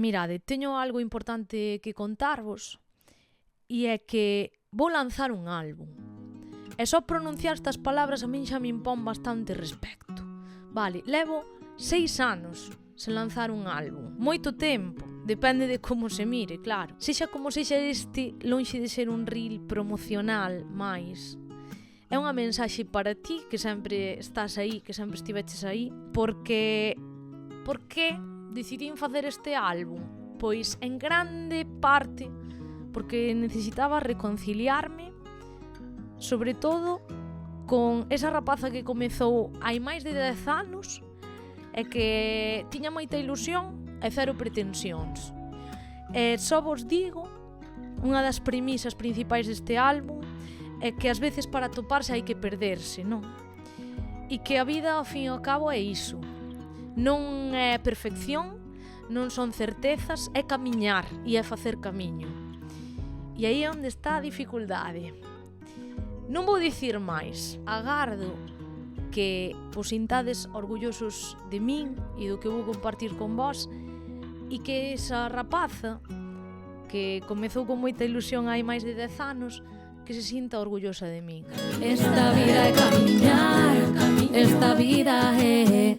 Mirade, teño algo importante que contarvos e é que vou lanzar un álbum. E só pronunciar estas palabras a min xa me impón bastante respecto. Vale, levo 6 anos sen lanzar un álbum. Moito tempo, depende de como se mire, claro. Sexa como sexa este, lonxe de ser un reel promocional máis, é unha mensaxe para ti que sempre estás aí, que sempre estiveches aí, porque decidín facer este álbum? Pois en grande parte porque necesitaba reconciliarme, sobre todo con esa rapaza que comezou hai máis de 10 anos e que tiña moita ilusión e cero pretensións. E só vos digo, unha das premisas principais deste álbum é que ás veces para toparse hai que perderse, non? E que a vida ao fin e ao cabo é iso. Non é perfección, non son certezas, é camiñar e é facer camiño. E aí é onde está a dificultade. Non vou dicir máis, agardo que vos sintades orgullosos de min e do que vou compartir con vós e que esa rapaza que comezou con moita ilusión hai máis de 10 anos que se sinta orgullosa de min. Esta vida é camiñar, esta vida é